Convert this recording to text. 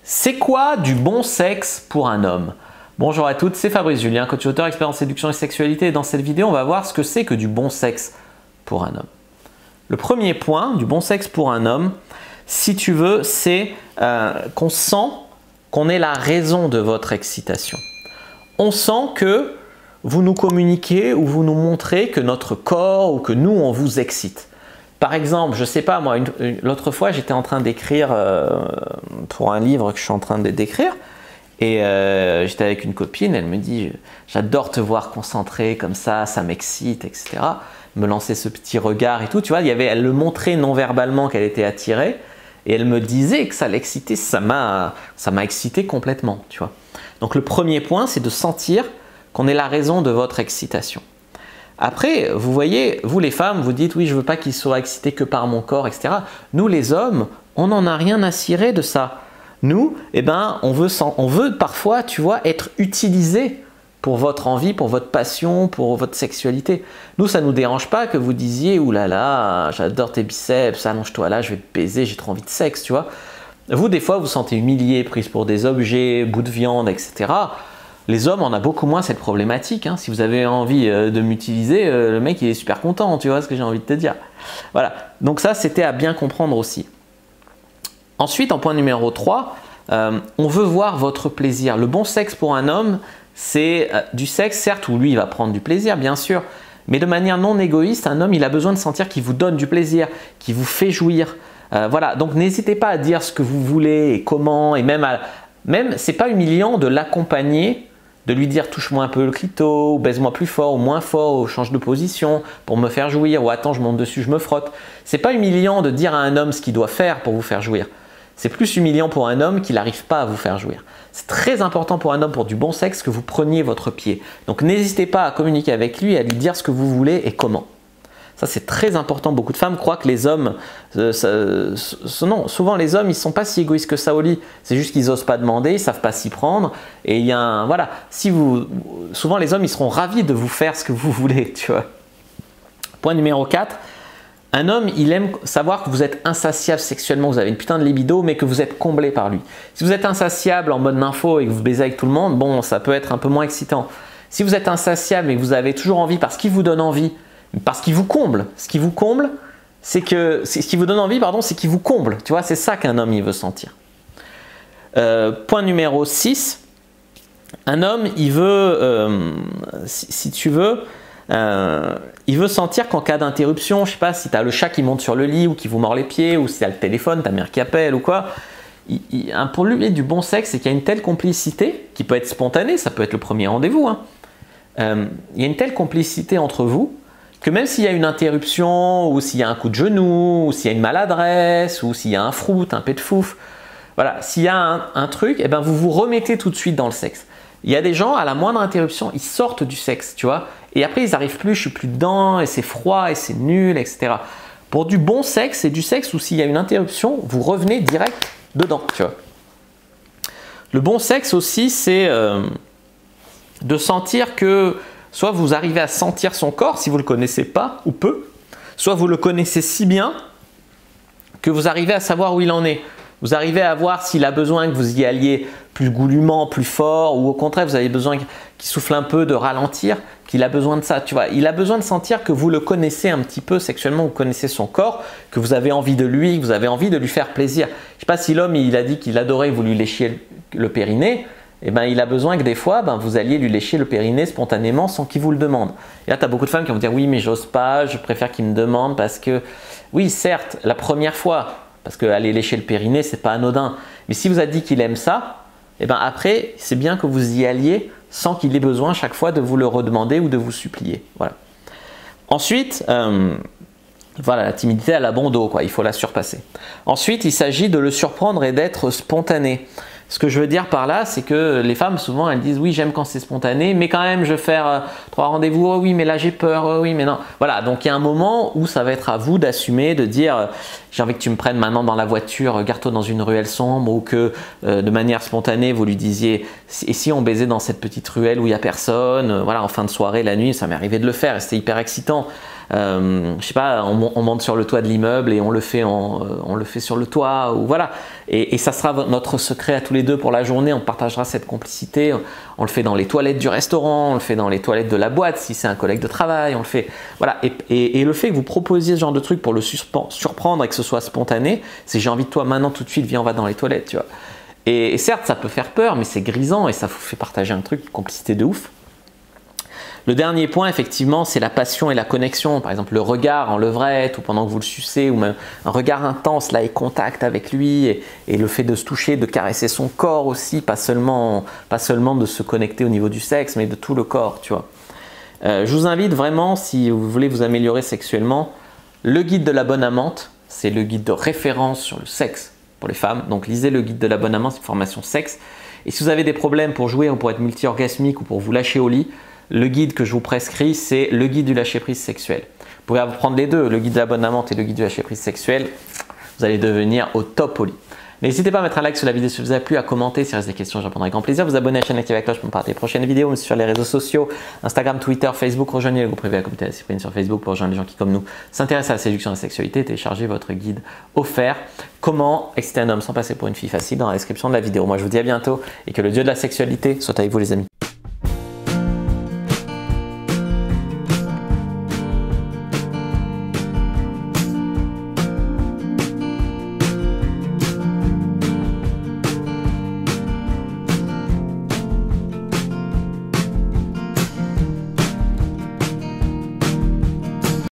C'est quoi du bon sexe pour un homme? Bonjour à toutes, c'est Fabrice Julien, coach auteur, expert en séduction et sexualité. Et dans cette vidéo, on va voir ce que c'est que du bon sexe pour un homme. Le premier point du bon sexe pour un homme, si tu veux, c'est qu'on sent qu'on est la raison de votre excitation. On sent que vous nous communiquez ou vous nous montrez que notre corps ou que nous, on vous excite. Par exemple, je ne sais pas, moi, l'autre fois, j'étais en train d'écrire pour un livre que je suis en train d'écrire et j'étais avec une copine, elle me dit « J'adore te voir concentré comme ça m'excite, etc. » Me lancer ce petit regard et tout, tu vois, elle le montrait non-verbalement qu'elle était attirée et elle me disait que ça l'excitait, ça m'a excité complètement, tu vois. Donc le premier point, c'est de sentir qu'on est la raison de votre excitation. Après, vous voyez, vous les femmes, vous dites « oui, je ne veux pas qu'il soit excité que par mon corps, etc. » Nous les hommes, on n'en a rien à cirer de ça. Nous, eh ben, on veut parfois, tu vois, être utilisé pour votre envie, pour votre passion, pour votre sexualité. Nous, ça ne nous dérange pas que vous disiez « ouh là là, j'adore tes biceps, allonge-toi là, je vais te baiser, j'ai trop envie de sexe, tu vois. » Vous, des fois, vous vous sentez humilié, prise pour des objets, bout de viande, etc. Les hommes, on a beaucoup moins cette problématique. Hein. Si vous avez envie de m'utiliser, le mec, il est super content, tu vois ce que j'ai envie de te dire. Voilà, donc ça, c'était à bien comprendre aussi. Ensuite, en point numéro 3, on veut voir votre plaisir. Le bon sexe pour un homme, c'est du sexe, certes, où lui, il va prendre du plaisir, bien sûr, mais de manière non égoïste, un homme, il a besoin de sentir qu'il vous donne du plaisir, qu'il vous fait jouir. Voilà, donc n'hésitez pas à dire ce que vous voulez et comment, et même c'est pas humiliant de l'accompagner, de lui dire touche-moi un peu le clito, ou baise-moi plus fort ou moins fort, ou change de position pour me faire jouir, ou attends, je monte dessus, je me frotte. C'est pas humiliant de dire à un homme ce qu'il doit faire pour vous faire jouir. C'est plus humiliant pour un homme qui n'arrive pas à vous faire jouir. C'est très important pour un homme, pour du bon sexe, que vous preniez votre pied. Donc n'hésitez pas à communiquer avec lui, à lui dire ce que vous voulez et comment. Ça, c'est très important. Beaucoup de femmes croient que les hommes… non, souvent les hommes, ils ne sont pas si égoïstes que ça au lit. C'est juste qu'ils n'osent pas demander, ils ne savent pas s'y prendre. Et il y a un… Voilà. Souvent les hommes, ils seront ravis de vous faire ce que vous voulez, tu vois. Point numéro 4. Un homme, il aime savoir que vous êtes insatiable sexuellement, vous avez une putain de libido, mais que vous êtes comblé par lui. Si vous êtes insatiable en mode nympho et que vous baisez avec tout le monde, bon, ça peut être un peu moins excitant. Si vous êtes insatiable et que vous avez toujours envie parce qu'il vous donne envie, parce qu'il vous comble, ce qui vous comble, c'est que… Ce qui vous donne envie, pardon, c'est qu'il vous comble. Tu vois, c'est ça qu'un homme, il veut sentir. Point numéro 6. Un homme, il veut, si tu veux… il veut sentir qu'en cas d'interruption, je sais pas, si tu as le chat qui monte sur le lit ou qui vous mord les pieds, ou si tu as le téléphone, ta mère qui appelle ou quoi, pour lui, du bon sexe, c'est qu'il y a une telle complicité, qui peut être spontanée, ça peut être le premier rendez-vous, hein. Il y a une telle complicité entre vous, que même s'il y a une interruption, ou s'il y a un coup de genou, ou s'il y a une maladresse, ou s'il y a un froute, un pet de fouf, voilà, s'il y a un truc, eh ben vous vous remettez tout de suite dans le sexe. Il y a des gens, à la moindre interruption, ils sortent du sexe, tu vois. Et après, ils n'arrivent plus, je suis plus dedans, et c'est froid, et c'est nul, etc. Pour du bon sexe, c'est du sexe où s'il y a une interruption, vous revenez direct dedans, tu vois. Le bon sexe aussi, c'est de sentir que soit vous arrivez à sentir son corps, si vous ne le connaissez pas ou peu, soit vous le connaissez si bien que vous arrivez à savoir où il en est. Vous arrivez à voir s'il a besoin que vous y alliez plus goulûment, plus fort, ou au contraire, vous avez besoin qu'il souffle un peu, de ralentir, qu'il a besoin de ça. Tu vois, il a besoin de sentir que vous le connaissez un petit peu sexuellement, vous connaissez son corps, que vous avez envie de lui, que vous avez envie de lui faire plaisir. Je ne sais pas si l'homme, il a dit qu'il adorait que vous lui léchiez le périnée, eh ben, il a besoin que des fois, vous alliez lui lécher le périnée spontanément sans qu'il vous le demande. Et là, tu as beaucoup de femmes qui vont dire « oui, mais j'ose pas, je préfère qu'il me demande parce que… » Oui, certes, la première fois, parce qu'aller lécher le périnée, c'est pas anodin. Mais si vous a dit qu'il aime ça, eh ben après, c'est bien que vous y alliez sans qu'il ait besoin chaque fois de vous le redemander ou de vous supplier. Voilà. Ensuite, voilà, la timidité, elle a bon dos, quoi, il faut la surpasser. Ensuite, il s'agit de le surprendre et d'être spontané. Ce que je veux dire par là, c'est que les femmes, souvent, elles disent « oui, j'aime quand c'est spontané, mais quand même, je vais faire 3 rendez-vous, oh oui, mais là, j'ai peur, oh oui, mais non. » Voilà, donc il y a un moment où ça va être à vous d'assumer, de dire « j'ai envie que tu me prennes maintenant dans la voiture, gare-toi dans une ruelle sombre » ou que de manière spontanée, vous lui disiez « et si on baisait dans cette petite ruelle où il n'y a personne ?» Voilà, en fin de soirée, la nuit, ça m'est arrivé de le faire et c'était hyper excitant. je sais pas, on monte sur le toit de l'immeuble et on le fait sur le toit, ou voilà. Et ça sera notre secret à tous les deux pour la journée. On partagera cette complicité. On le fait dans les toilettes du restaurant, on le fait dans les toilettes de la boîte si c'est un collègue de travail. On le fait, voilà. Et le fait que vous proposiez ce genre de truc pour le surprendre et que ce soit spontané, c'est j'ai envie de toi maintenant tout de suite, viens, on va dans les toilettes, tu vois. Et certes, ça peut faire peur, mais c'est grisant et ça vous fait partager un truc, une complicité de ouf. Le dernier point, effectivement, c'est la passion et la connexion. Par exemple, le regard en levrette ou pendant que vous le sucez, ou même un regard intense, là, et contact avec lui, et le fait de se toucher, de caresser son corps aussi, pas seulement de se connecter au niveau du sexe, mais de tout le corps, tu vois. Je vous invite vraiment, si vous voulez vous améliorer sexuellement, le guide de la bonne amante, c'est le guide de référence sur le sexe pour les femmes. Donc, lisez le guide de la bonne amante, c'est une formation sexe. Et si vous avez des problèmes pour jouer ou pour être multi-orgasmique ou pour vous lâcher au lit, le guide que je vous prescris, c'est le guide du lâcher-prise sexuel. Vous pouvez prendre les deux, le guide de la bonne amante et le guide du lâcher-prise sexuel. Vous allez devenir au top au lit. N'hésitez pas à mettre un like sur la vidéo si vous a plu, à commenter, si vous avez des questions, je répondrai avec grand plaisir. Vous abonner à la chaîne, activer la cloche pour ne pas rater les prochaines vidéos. Me suivre sur les réseaux sociaux, Instagram, Twitter, Facebook. Rejoignez le groupe privé à la communauté de la discipline sur Facebook pour rejoindre les gens qui, comme nous, s'intéressent à la séduction et à la sexualité. Téléchargez votre guide offert. Comment exciter un homme sans passer pour une fille facile dans la description de la vidéo. Moi, je vous dis à bientôt et que le dieu de la sexualité soit avec vous, les amis.